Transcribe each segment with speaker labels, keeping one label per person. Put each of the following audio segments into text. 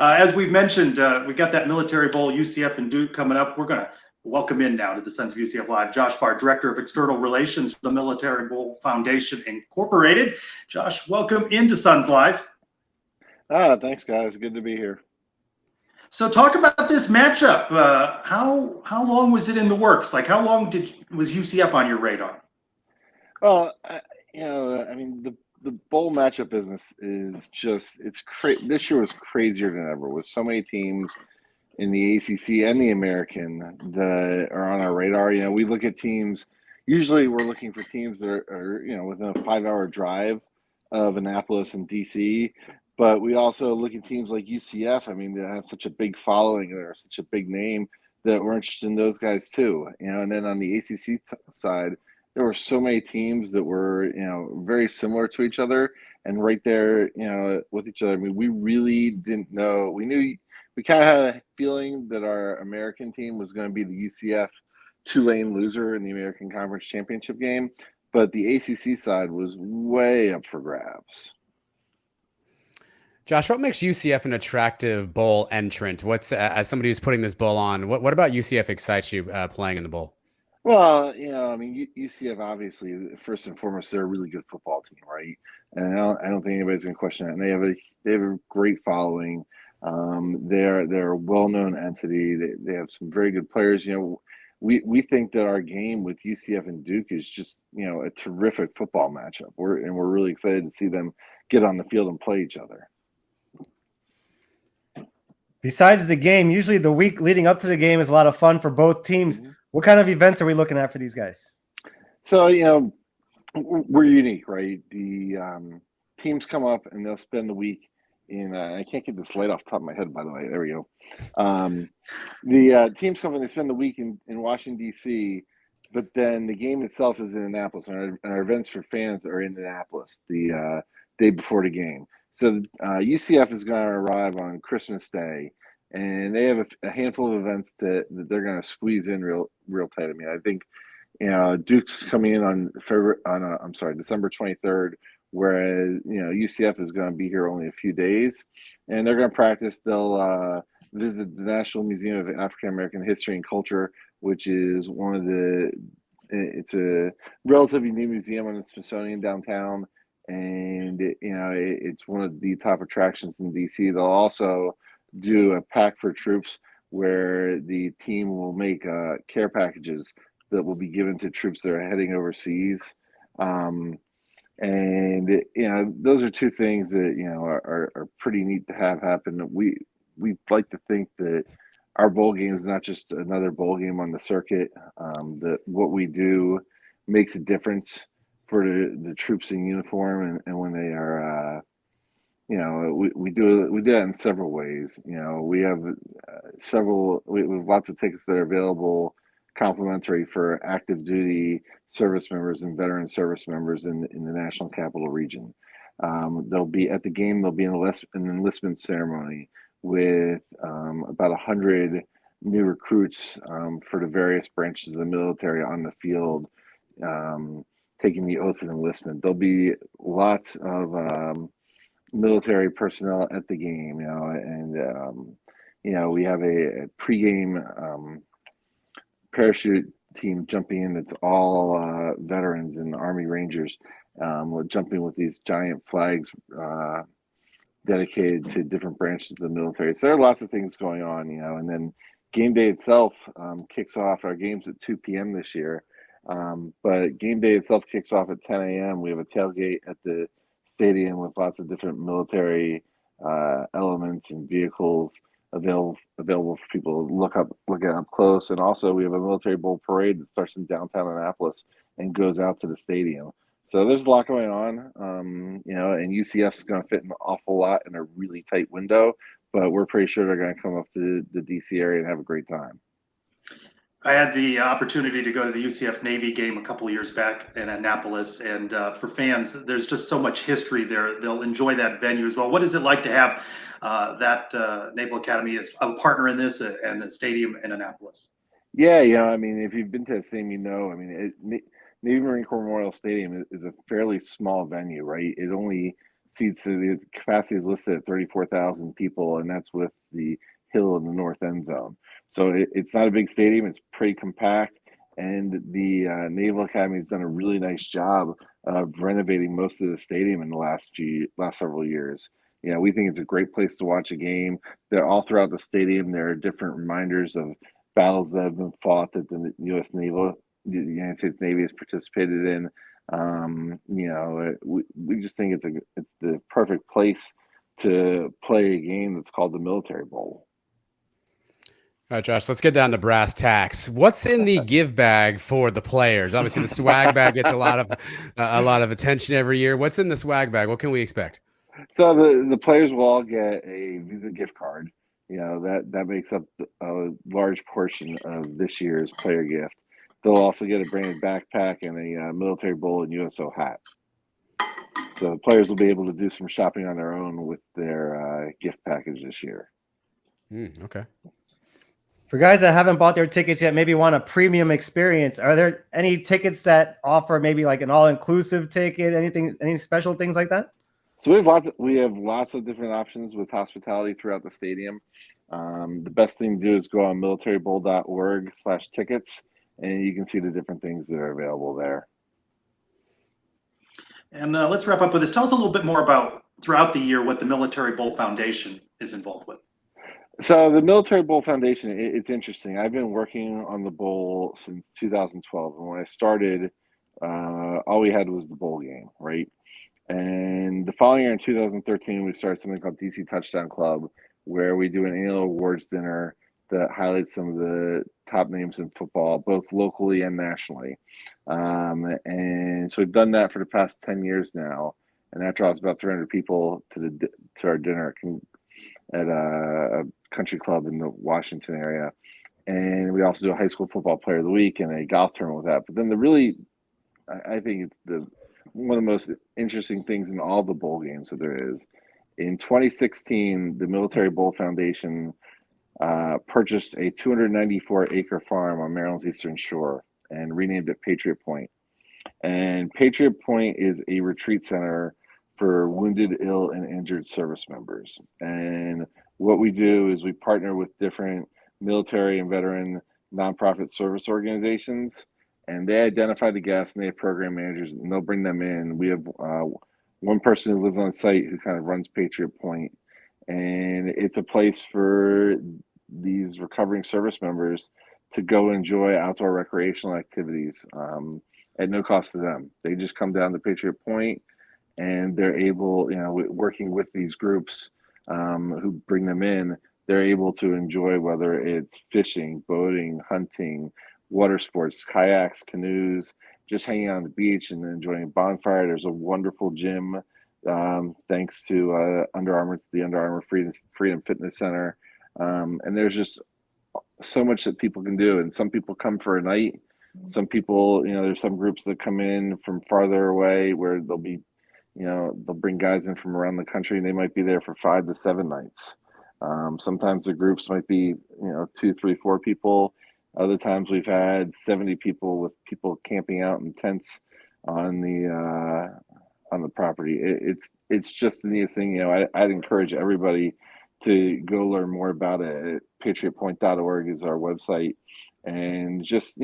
Speaker 1: As we've mentioned, we got that Military Bowl, UCF and Duke coming up. We're going to welcome in now to the Sons of UCF Live, Josh Barr, Director of External Relations for the Military Bowl Foundation Incorporated. Josh, welcome into Sons Live.
Speaker 2: Thanks, guys. Good to be here.
Speaker 1: So talk about this matchup. How long was it in the works? Like, how long was UCF on your radar?
Speaker 2: Well, the bowl matchup business is it's crazy. This year was crazier than ever with so many teams in the ACC and the American that are on our radar. We look at teams. Usually, we're looking for teams that are within a 5-hour drive of Annapolis and DC. But we also look at teams like UCF. I mean, they have such a big following. They're such a big name that we're interested in those guys too. And then on the ACC side, there were so many teams that were very similar to each other and right there with each other. I mean, we really didn't know. We kind of had a feeling that our American team was going to be the UCF Tulane loser in the American Conference Championship game, but the ACC side was way up for grabs.
Speaker 3: Josh, what makes UCF an attractive bowl entrant? What's as somebody who's putting this bowl on, what about UCF excites you playing in the bowl?
Speaker 2: Well, UCF obviously first and foremost they're a really good football team, right? And I don't think anybody's going to question that. And they have a great following. They're a well-known entity. They have some very good players. We think that our game with UCF and Duke is just a terrific football matchup. We're really excited to see them get on the field and play each other.
Speaker 4: Besides the game, usually the week leading up to the game is a lot of fun for both teams. What kind of events are we looking at for these guys?
Speaker 2: So, we're unique, right? The teams come up and they'll spend the week in, I can't get this light off the top of my head, by the way. There we go. The teams come and they spend the week in Washington, D.C., but then the game itself is in Annapolis, and our events for fans are in Annapolis the day before the game. So UCF is going to arrive on Christmas Day, and they have a handful of events that they're going to squeeze in real tight. I mean, I think Duke's coming in on December 23rd, whereas UCF is going to be here only a few days, and they're going to practice. They'll visit the National Museum of African American History and Culture, which is it's a relatively new museum on the Smithsonian downtown. And it's one of the top attractions in DC. They'll also do a pack for troops where the team will make care packages that will be given to troops that are heading overseas. And those are two things that are pretty neat to have happen. We like to think that our bowl game is not just another bowl game on the circuit. That what we do makes a difference for the troops in uniform, and when they are, we do that in several ways. We have we have lots of tickets that are available complimentary for active duty service members and veteran service members in the National Capital Region. They'll be at the game. There'll be an enlistment ceremony with about 100 new recruits for the various branches of the military on the field. Taking the oath of enlistment. There'll be lots of military personnel at the game, and we have a pregame parachute team jumping in. That's all veterans and Army Rangers jumping with these giant flags dedicated to different branches of the military. So there are lots of things going on, and then game day itself kicks off. Our game's at 2 p.m. this year. But game day itself kicks off at 10 a.m. We have a tailgate at the stadium with lots of different military elements and vehicles available for people to look at up close. And also we have a military bowl parade that starts in downtown Annapolis and goes out to the stadium. So there's a lot going on, and UCF is going to fit an awful lot in a really tight window, but we're pretty sure they're going to come up to the DC area and have a great time.
Speaker 1: I had the opportunity to go to the UCF Navy game a couple of years back in Annapolis, and for fans, there's just so much history there. They'll enjoy that venue as well. What is it like to have that Naval Academy as a partner in this and the stadium in Annapolis?
Speaker 2: Yeah, I mean, if you've been to the stadium, Navy Marine Corps Memorial Stadium is a fairly small venue, right? It only seats. The capacity is listed at 34,000 people, and that's with the hill in the north end zone. So it's not a big stadium. It's pretty compact, and the Naval Academy has done a really nice job of renovating most of the stadium in the last several years. We think it's a great place to watch a game. They're all throughout the stadium. There are different reminders of battles that have been fought that the the United States Navy has participated in. We just think it's the perfect place to play a game that's called the Military Bowl.
Speaker 3: All right, Josh, let's get down to brass tacks. What's in the give bag for the players? Obviously, the swag bag gets a lot of attention every year. What's in the swag bag? What can we expect?
Speaker 2: So the players will all get a Visa gift card. That makes up a large portion of this year's player gift. They'll also get a branded backpack and a Military Bowl and USO hat. So the players will be able to do some shopping on their own with their gift package this year.
Speaker 3: Okay.
Speaker 4: For guys that haven't bought their tickets yet, maybe want a premium experience, are there any tickets that offer maybe like an all-inclusive ticket, any special things like that?
Speaker 2: So we have lots of different options with hospitality throughout the stadium. The best thing to do is go on militarybowl.org/tickets, and you can see the different things that are available there.
Speaker 1: And let's wrap up with this. Tell us a little bit more about throughout the year what the Military Bowl Foundation is involved with.
Speaker 2: So the Military Bowl Foundation, it's interesting. I've been working on the bowl since 2012, and when I started, all we had was the bowl game, right? And the following year in 2013, we started something called DC Touchdown Club, where we do an annual awards dinner that highlights some of the top names in football, both locally and nationally. And so we've done that for the past 10 years now, and that draws about 300 people to our dinner at a country club in the Washington area. And we also do a high school football player of the week and a golf tournament with that. But then I think it's one of the most interesting things in all the bowl games that there is. In 2016, the Military Bowl Foundation purchased a 294-acre farm on Maryland's Eastern Shore and renamed it Patriot Point. And Patriot Point is a retreat center for wounded, ill, and injured service members. And what we do is we partner with different military and veteran nonprofit service organizations, and they identify the guests and they have program managers, and they'll bring them in. We have one person who lives on site who kind of runs Patriot Point, and it's a place for these recovering service members to go enjoy outdoor recreational activities at no cost to them. They just come down to Patriot Point, and they're able, working with these groups who bring them in, they're able to enjoy whether it's fishing, boating, hunting, water sports, kayaks, canoes, just hanging out on the beach and enjoying a bonfire. There's a wonderful gym, thanks to the Under Armour Freedom Fitness Center. And there's just so much that people can do. And some people come for a night. Some people, there's some groups that come in from farther away where they'll bring guys in from around the country, and they might be there for 5 to 7 nights. Sometimes the groups might be, 2, 3, 4 people. Other times we've had 70 people with people camping out in tents on the property. It's just the neatest thing. I'd encourage everybody to go learn more about it. Patriotpoint.org is our website, and just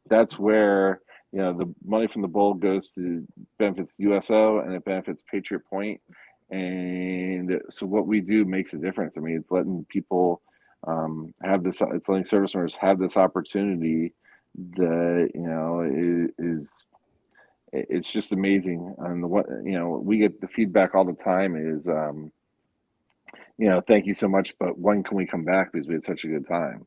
Speaker 2: that's where the money from the bowl goes to benefits USO, and it benefits Patriot Point. And so what we do makes a difference. I mean, it's letting people it's letting service members have this opportunity that it's just amazing. And we get the feedback all the time is thank you so much, but when can we come back because we had such a good time?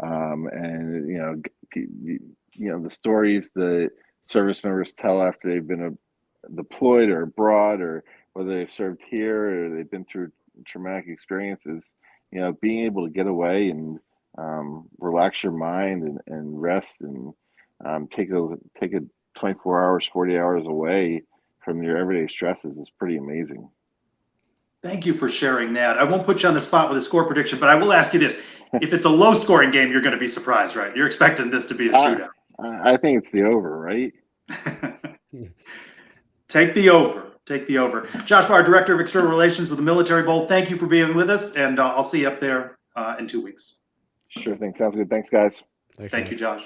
Speaker 2: And the stories that service members tell after they've been deployed or abroad, or whether they've served here or they've been through traumatic experiences, being able to get away and relax your mind and rest and take a 24 hours, 40 hours away from your everyday stresses is pretty amazing.
Speaker 1: Thank you for sharing that. I won't put you on the spot with a score prediction, but I will ask you this. If it's a low-scoring game, you're going to be surprised, right? You're expecting this to be a shootout.
Speaker 2: I think it's the over, right?
Speaker 1: Take the over. Take the over. Josh Barr, Director of External Relations with the Military Bowl. Thank you for being with us, and I'll see you up there in 2 weeks.
Speaker 2: Sure thing. Sounds good. Thanks, guys.
Speaker 1: Thank you, Josh.